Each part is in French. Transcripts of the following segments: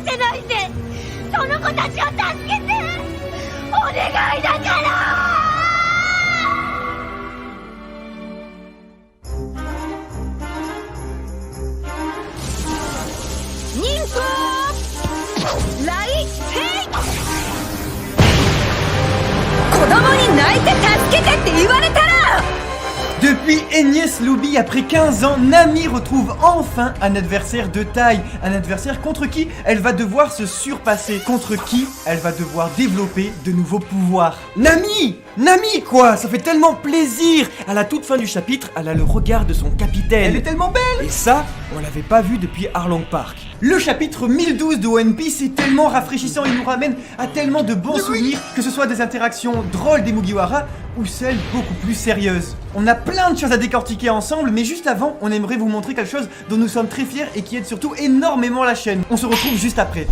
せないでその子たちを助けてお願いだから忍法来世子供に泣いて助けてって言われたら Depuis Enies Lobby, après 15 ans, Nami retrouve enfin un adversaire de taille. Un adversaire contre qui elle va devoir se surpasser. Contre qui elle va devoir développer de nouveaux pouvoirs. Nami quoi. Ça fait tellement plaisir. À la toute fin du chapitre, elle a le regard de son capitaine. Elle est tellement belle. Et ça, on l'avait pas vu depuis Arlong Park. Le chapitre 1012 de One Piece est tellement rafraîchissant. Il nous ramène à tellement de bons souvenirs, que ce soit des interactions drôles des Mugiwara ou celles beaucoup plus sérieuses. On a plein de choses à décortiquer ensemble, mais juste avant, on aimerait vous montrer quelque chose dont nous sommes très fiers et qui aide surtout énormément la chaîne. On se retrouve juste après.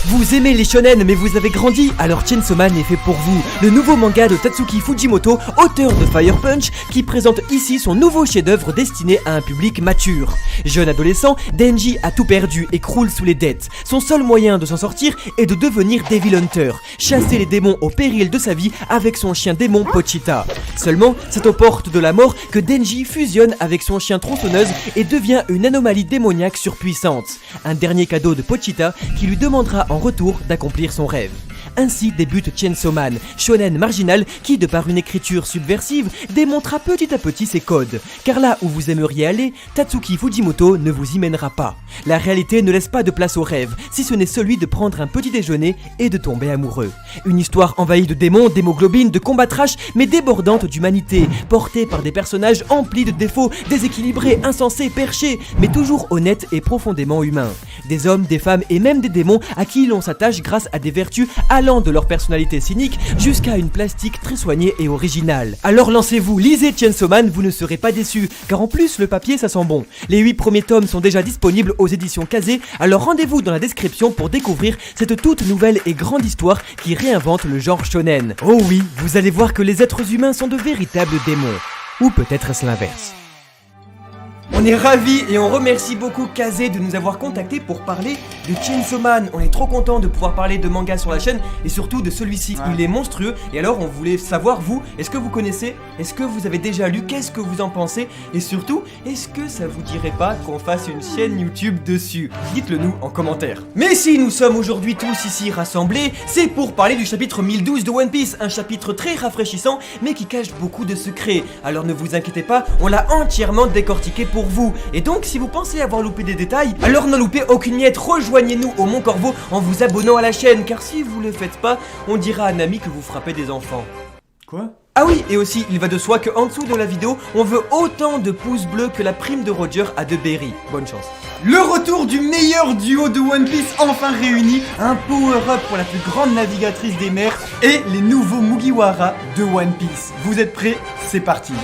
Vous aimez les shonen mais vous avez grandi, alors Chainsaw Man est fait pour vous. Le nouveau manga de Tatsuki Fujimoto, auteur de Fire Punch, qui présente ici son nouveau chef-d'œuvre destiné à un public mature. Jeune adolescent, Denji a tout perdu et croule sous les dettes. Son seul moyen de s'en sortir est de devenir Devil Hunter, chasser les démons au péril de sa vie avec son chien démon Pochita. Seulement, c'est aux portes de la mort que Denji fusionne avec son chien tronçonneuse et devient une anomalie démoniaque surpuissante. Un dernier cadeau de Pochita qui lui demandera en retour d'accomplir son rêve. Ainsi débute Chainsaw Man, shonen marginal qui, de par une écriture subversive, démontrera petit à petit ses codes. Car là où vous aimeriez aller, Tatsuki Fujimoto ne vous y mènera pas. La réalité ne laisse pas de place au rêve, si ce n'est celui de prendre un petit déjeuner et de tomber amoureux. Une histoire envahie de démons, d'hémoglobine, de combats trash, mais débordante d'humanité, portée par des personnages emplis de défauts, déséquilibrés, insensés, perchés, mais toujours honnêtes et profondément humains. Des hommes, des femmes et même des démons à qui l'on s'attache grâce à des vertus allant de leur personnalité cynique jusqu'à une plastique très soignée et originale. Alors lancez-vous, lisez Chainsaw Man, vous ne serez pas déçus, car en plus le papier ça sent bon. Les 8 premiers tomes sont déjà disponibles aux éditions Kazé, alors rendez-vous dans la description pour découvrir cette toute nouvelle et grande histoire qui réinvente le genre shonen. Oh oui, vous allez voir que les êtres humains sont de véritables démons. Ou peut-être est-ce l'inverse. On est ravis et on remercie beaucoup Kazé de nous avoir contactés pour parler de Chainsaw Man. On est trop content de pouvoir parler de manga sur la chaîne et surtout de celui-ci. Il est monstrueux et alors on voulait savoir vous, est-ce que vous connaissez? Est-ce que vous avez déjà lu? Qu'est-ce que vous en pensez? Et surtout, est-ce que ça vous dirait pas qu'on fasse une chaîne YouTube dessus? Dites-le nous en commentaire. Mais si nous sommes aujourd'hui tous ici rassemblés, c'est pour parler du chapitre 1012 de One Piece. Un chapitre très rafraîchissant mais qui cache beaucoup de secrets. Alors ne vous inquiétez pas, on l'a entièrement décortiqué pour vous. Et donc si vous pensez avoir loupé des détails, alors ne loupez aucune miette, rejoignez-nous au Mont Corvo en vous abonnant à la chaîne, car si vous le faites pas, on dira à Nami que vous frappez des enfants. Quoi? Ah oui, et aussi, il va de soi qu'en dessous de la vidéo, on veut autant de pouces bleus que la prime de Roger a de Berry. Bonne chance. Le retour du meilleur duo de One Piece enfin réuni, un power-up pour la plus grande navigatrice des mers et les nouveaux Mugiwara de One Piece. Vous êtes prêts? C'est parti.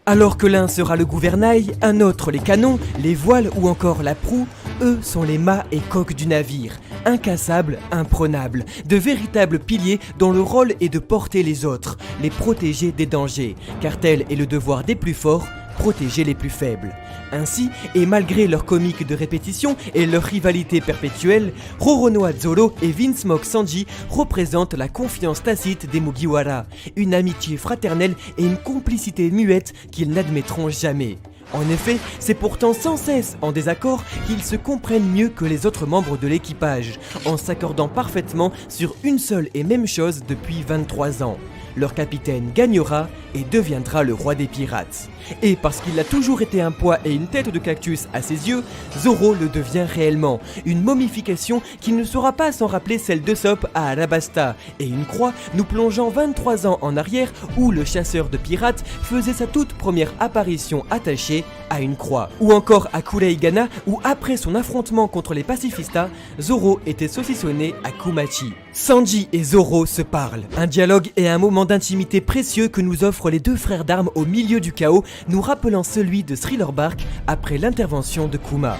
Alors que l'un sera le gouvernail, un autre les canons, les voiles ou encore la proue, eux sont les mâts et coques du navire, incassables, imprenables, de véritables piliers dont le rôle est de porter les autres, les protéger des dangers, car tel est le devoir des plus forts, protéger les plus faibles. Ainsi, et malgré leur comique de répétition et leur rivalité perpétuelle, Roronoa Zoro et Vince Mock Sanji représentent la confiance tacite des Mugiwara, une amitié fraternelle et une complicité muette qu'ils n'admettront jamais. En effet, c'est pourtant sans cesse en désaccord qu'ils se comprennent mieux que les autres membres de l'équipage, en s'accordant parfaitement sur une seule et même chose depuis 23 ans. Leur capitaine gagnera et deviendra le roi des pirates. Et parce qu'il a toujours été un poids et une tête de cactus à ses yeux, Zoro le devient réellement. Une momification qui ne sera pas sans rappeler celle d'Usopp à Alabasta, et une croix nous plongeant 23 ans en arrière où le chasseur de pirates faisait sa toute première apparition attachée à une croix. Ou encore à Kureigana où après son affrontement contre les pacifistas, Zoro était saucissonné à Kumachi. Sanji et Zoro se parlent. Un dialogue et un moment d'intimité précieux que nous offrent les deux frères d'armes au milieu du chaos, nous rappelant celui de Thriller Bark après l'intervention de Kuma.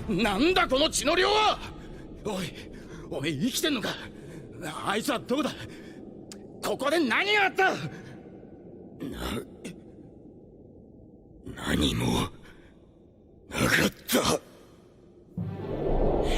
なんだこの血の量は。おい生きてんのか。あいつはどこだ。ここで何があった。何もなかった。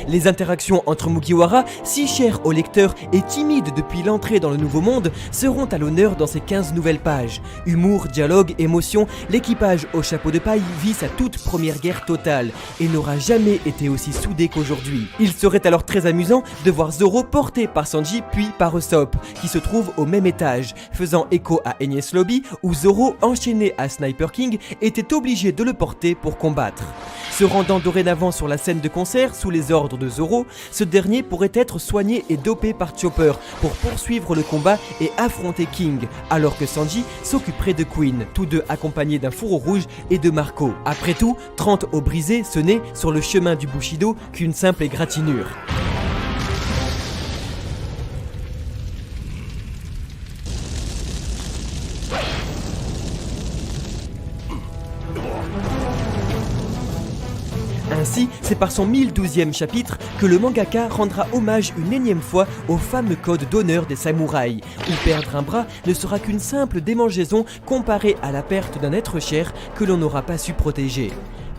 Les interactions entre Mugiwara, si chères au lecteur et timides depuis l'entrée dans le Nouveau Monde, seront à l'honneur dans ces 15 nouvelles pages. Humour, dialogue, émotion, l'équipage au chapeau de paille vit sa toute première guerre totale et n'aura jamais été aussi soudé qu'aujourd'hui. Il serait alors très amusant de voir Zoro porté par Sanji puis par Usopp, qui se trouve au même étage, faisant écho à Enies Lobby où Zoro, enchaîné à Sniper King, était obligé de le porter pour combattre. Se rendant dorénavant sur la scène de concert sous les ordres de Zoro, ce dernier pourrait être soigné et dopé par Chopper pour poursuivre le combat et affronter King, alors que Sanji s'occuperait de Queen, tous deux accompagnés d'un fourreau rouge et de Marco. Après tout, 30 os brisés, ce n'est sur le chemin du Bushido qu'une simple égratignure. Ainsi, c'est par son 1012e chapitre que le mangaka rendra hommage une énième fois au fameux code d'honneur des samouraïs, où perdre un bras ne sera qu'une simple démangeaison comparée à la perte d'un être cher que l'on n'aura pas su protéger.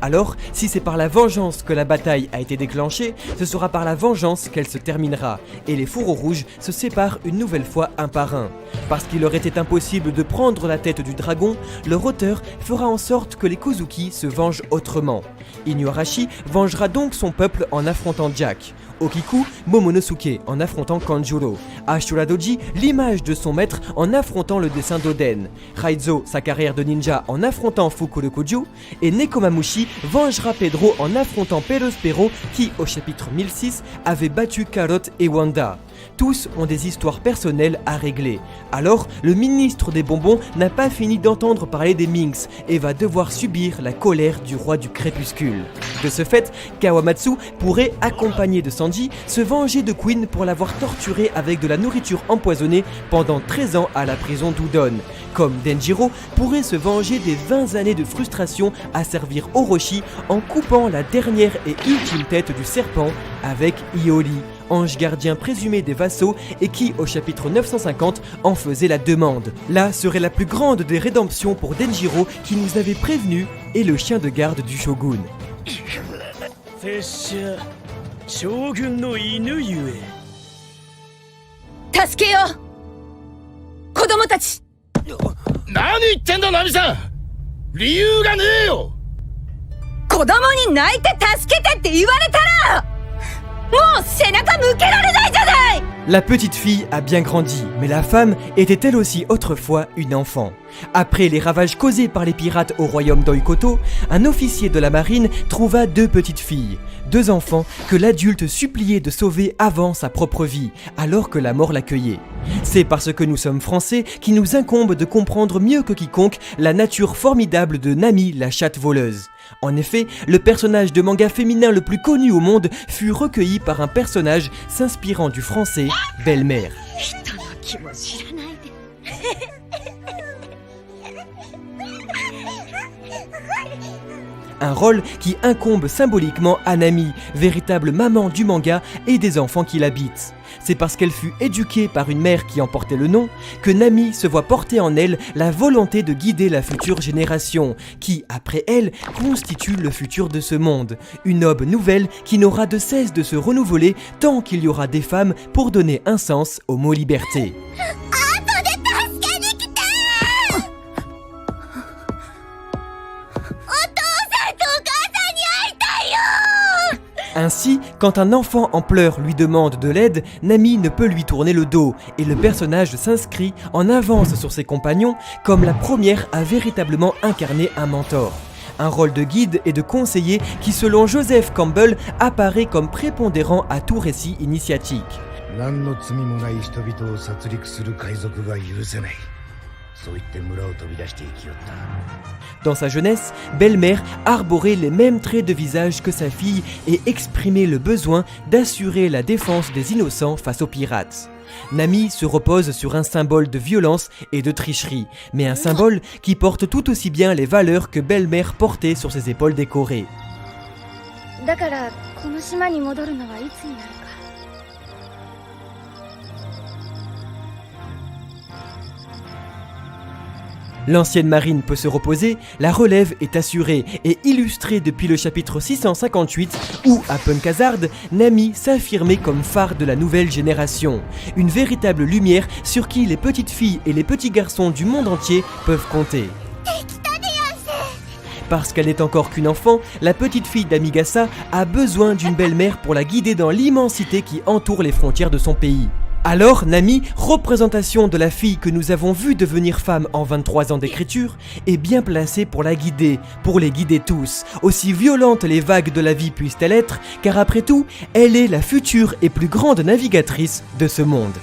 Alors, si c'est par la vengeance que la bataille a été déclenchée, ce sera par la vengeance qu'elle se terminera, et les fourreaux rouges se séparent une nouvelle fois un par un. Parce qu'il leur était impossible de prendre la tête du dragon, leur auteur fera en sorte que les Kozuki se vengent autrement. Inuarashi vengera donc son peuple en affrontant Jack. Okiku, Momonosuke en affrontant Kanjuro. Ashura Doji, l'image de son maître en affrontant le dessin d'Oden. Raizo, sa carrière de ninja en affrontant Fukurokuju. Et Nekomamushi vengera Pedro en affrontant Perospero qui, au chapitre 1006, avait battu Carrot et Wanda. Tous ont des histoires personnelles à régler. Alors, le ministre des bonbons n'a pas fini d'entendre parler des Minx et va devoir subir la colère du roi du crépuscule. De ce fait, Kawamatsu pourrait, accompagné de Sanji, se venger de Queen pour l'avoir torturé avec de la nourriture empoisonnée pendant 13 ans à la prison d'Udon. Comme Denjiro pourrait se venger des 20 années de frustration à servir Orochi en coupant la dernière et ultime tête du serpent avec Iori, ange gardien présumé des vassaux et qui, au chapitre 950, en faisait la demande. Là serait la plus grande des rédemptions pour Denjiro qui nous avait prévenu et le chien de garde du shogun. 拙者将軍の犬ゆえ助けよう子供たち。何言ってんだナミさん。理由がねえよ。子供に泣いて助けてって言われたらもう背中向けられないじゃない。 La petite fille a bien grandi, mais la femme était elle aussi autrefois une enfant. Après les ravages causés par les pirates au royaume d'Oikoto, un officier de la marine trouva deux petites filles, deux enfants que l'adulte suppliait de sauver avant sa propre vie, alors que la mort l'accueillait. C'est parce que nous sommes français qu'il nous incombe de comprendre mieux que quiconque la nature formidable de Nami la chatte voleuse. En effet, le personnage de manga féminin le plus connu au monde fut recueilli par un personnage s'inspirant du français Belle-Mère. Un rôle qui incombe symboliquement à Nami, véritable maman du manga et des enfants qui l'habitent. C'est parce qu'elle fut éduquée par une mère qui en portait le nom que Nami se voit porter en elle la volonté de guider la future génération, qui, après elle, constitue le futur de ce monde. Une aube nouvelle qui n'aura de cesse de se renouveler tant qu'il y aura des femmes pour donner un sens au mot liberté. Ainsi, quand un enfant en pleurs lui demande de l'aide, Nami ne peut lui tourner le dos, et le personnage s'inscrit en avance sur ses compagnons comme la première à véritablement incarner un mentor. Un rôle de guide et de conseiller qui, selon Joseph Campbell, apparaît comme prépondérant à tout récit initiatique. 何の罪もない人々を殺戮する海賊が許せない。そう言って村を飛び出して生きよった。 Dans sa jeunesse, Belle-Mère arborait les mêmes traits de visage que sa fille et exprimait le besoin d'assurer la défense des innocents face aux pirates. Nami se repose sur un symbole de violence et de tricherie, mais un symbole qui porte tout aussi bien les valeurs que Belle-Mère portait sur ses épaules décorées. だからこの島に戻るのはいつになるか。 L'ancienne marine peut se reposer, la relève est assurée et illustrée depuis le chapitre 658 où, à Punk Hazard, Nami s'affirmait comme phare de la nouvelle génération. Une véritable lumière sur qui les petites filles et les petits garçons du monde entier peuvent compter. Parce qu'elle n'est encore qu'une enfant, la petite fille d'Amigasa a besoin d'une belle-mère pour la guider dans l'immensité qui entoure les frontières de son pays. Alors, Nami, représentation de la fille que nous avons vue devenir femme en 23 ans d'écriture, est bien placée pour la guider, pour les guider tous, aussi violentes les vagues de la vie puissent-elles être, car après tout, elle est la future et plus grande navigatrice de ce monde.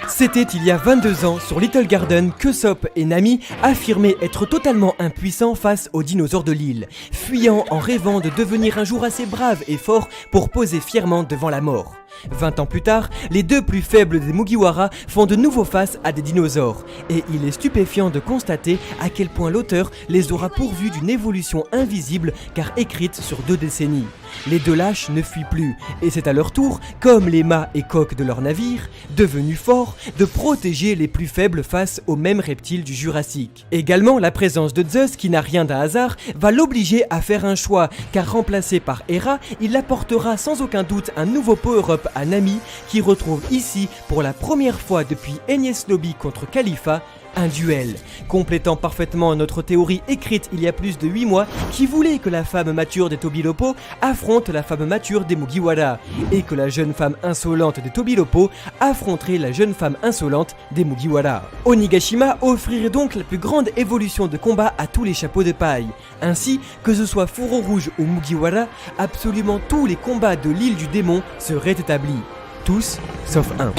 C'était il y a 22 ans sur Little Garden que Sop et Nami affirmaient être totalement impuissants face aux dinosaures de l'île, fuyant en rêvant de devenir un jour assez braves et forts pour poser fièrement devant la mort. 20 ans plus tard, les deux plus faibles des Mugiwara font de nouveau face à des dinosaures, et il est stupéfiant de constater à quel point l'auteur les aura pourvus d'une évolution invisible car écrite sur 2 décennies. Les deux lâches ne fuient plus, et c'est à leur tour, comme les mâts et coques de leur navire, devenus forts, de protéger les plus faibles face aux mêmes reptiles du Jurassique. Également, la présence de Zeus, qui n'a rien d'un hasard, va l'obliger à faire un choix, car remplacé par Hera, il apportera sans aucun doute un nouveau power-up à Nami, qui retrouve ici, pour la première fois depuis Enies Lobby contre Khalifa, un duel, complétant parfaitement notre théorie écrite il y a plus de 8 mois qui voulait que la femme mature des Tobilopo affronte la femme mature des Mugiwara et que la jeune femme insolente des Tobilopo affronterait la jeune femme insolente des Mugiwara. Onigashima offrirait donc la plus grande évolution de combat à tous les chapeaux de paille. Ainsi, que ce soit Fourreau Rouge ou Mugiwara, absolument tous les combats de l'île du démon seraient établis. Tous, sauf un.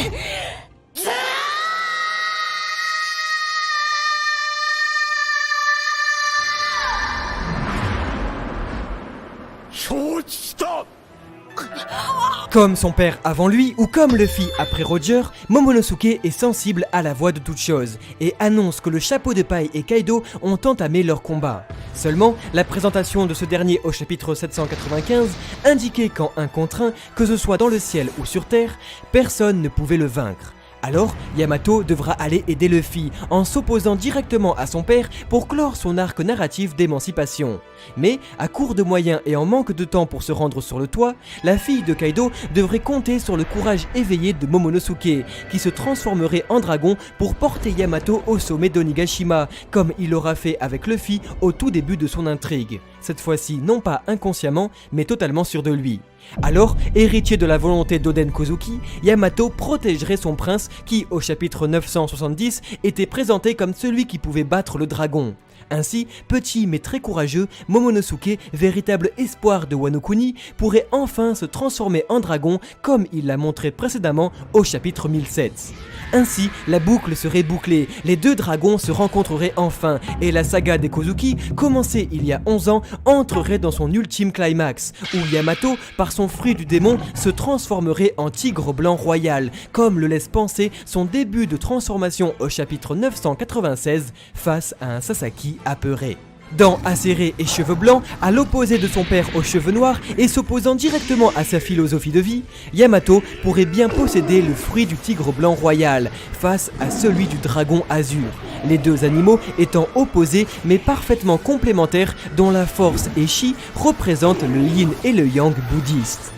Comme son père avant lui, ou comme Luffy après Roger, Momonosuke est sensible à la voix de toute chose, et annonce que le chapeau de paille et Kaido ont entamé leur combat. Seulement, la présentation de ce dernier au chapitre 795 indiquait qu'en 1 contre 1, que ce soit dans le ciel ou sur terre, personne ne pouvait le vaincre. Alors, Yamato devra aller aider Luffy en s'opposant directement à son père pour clore son arc narratif d'émancipation. Mais, à court de moyens et en manque de temps pour se rendre sur le toit, la fille de Kaido devrait compter sur le courage éveillé de Momonosuke, qui se transformerait en dragon pour porter Yamato au sommet d'Onigashima, comme il l'aura fait avec Luffy au tout début de son intrigue. Cette fois-ci non pas inconsciemment, mais totalement sûr de lui. Alors, héritier de la volonté d'Oden Kozuki, Yamato protégerait son prince qui, au chapitre 970, était présenté comme celui qui pouvait battre le dragon. Ainsi, petit mais très courageux, Momonosuke, véritable espoir de Wano Kuni, pourrait enfin se transformer en dragon comme il l'a montré précédemment au chapitre 1007. Ainsi, la boucle serait bouclée, les deux dragons se rencontreraient enfin, et la saga des Kozuki, commencée il y a 11 ans, entrerait dans son ultime climax, où Yamato, par son fruit du démon, se transformerait en tigre blanc royal, comme le laisse penser son début de transformation au chapitre 996 face à un Sasaki apeuré. Dents acérées et cheveux blancs, à l'opposé de son père aux cheveux noirs et s'opposant directement à sa philosophie de vie, Yamato pourrait bien posséder le fruit du tigre blanc royal face à celui du dragon azur. Les deux animaux étant opposés mais parfaitement complémentaires dont la force et chi représentent le yin et le yang bouddhiste.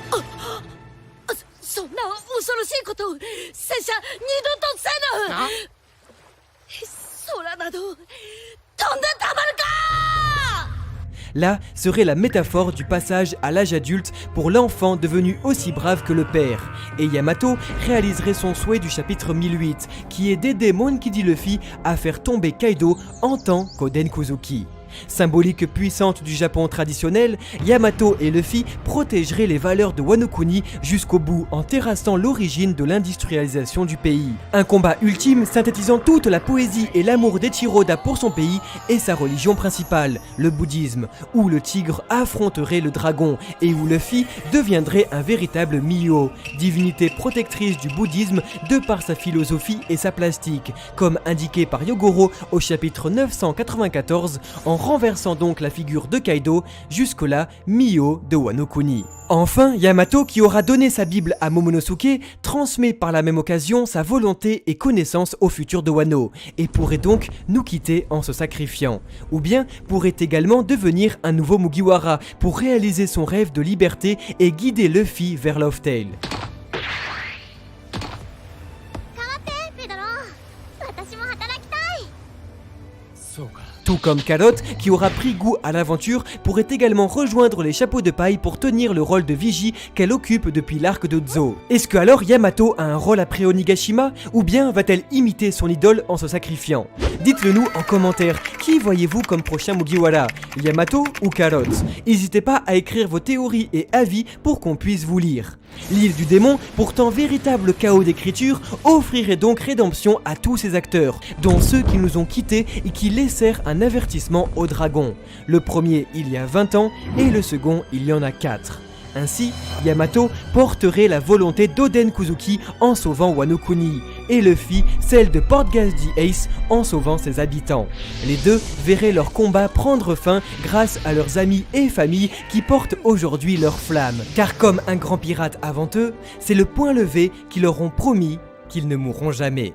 そんな恐ろしいこと拙者二度とせぬ空など飛んでたまるか Là serait la métaphore du passage à l'âge adulte pour l'enfant devenu aussi brave que le père. Et Yamato réaliserait son souhait du chapitre 1008, qui est d'aider Monkey D. Luffy à faire tomber Kaido en tant qu'Oden Kozuki. Symbolique puissante du Japon traditionnel, Yamato et Luffy protégeraient les valeurs de Wano Kuni jusqu'au bout en terrassant l'origine de l'industrialisation du pays. Un combat ultime synthétisant toute la poésie et l'amour d'Eiichiro Oda pour son pays et sa religion principale, le bouddhisme, où le tigre affronterait le dragon et où Luffy deviendrait un véritable Myo, divinité protectrice du bouddhisme de par sa philosophie et sa plastique, comme indiqué par Yogoro au chapitre 994 en renversant donc la figure de Kaido, jusque-là Myo de Wano Kuni. Enfin, Yamato, qui aura donné sa Bible à Momonosuke, transmet par la même occasion sa volonté et connaissance au futur de Wano, et pourrait donc nous quitter en se sacrifiant. Ou bien pourrait également devenir un nouveau Mugiwara pour réaliser son rêve de liberté et guider Luffy vers Laugh Tale. Tout comme Carrot, qui aura pris goût à l'aventure, pourrait également rejoindre les chapeaux de paille pour tenir le rôle de vigie qu'elle occupe depuis l'arc de Zo. Est-ce que alors Yamato a un rôle après Onigashima, ou bien va-t-elle imiter son idole en se sacrifiant? Dites-le nous en commentaire, qui voyez-vous comme prochain Mugiwara, Yamato ou Carrot? N'hésitez pas à écrire vos théories et avis pour qu'on puisse vous lire. L'île du démon, pourtant véritable chaos d'écriture, offrirait donc rédemption à tous ces acteurs, dont ceux qui nous ont quittés et qui laissèrent un avertissement au dragon. Le premier il y a 20 ans et le second il y en a 4. Ainsi, Yamato porterait la volonté d'Oden Kozuki en sauvant Wano Kuni, et Luffy celle de Portgas the Ace en sauvant ses habitants. Les deux verraient leur combat prendre fin grâce à leurs amis et familles qui portent aujourd'hui leur flamme. Car comme un grand pirate avant eux, c'est le point levé qui leur ont promis qu'ils ne mourront jamais.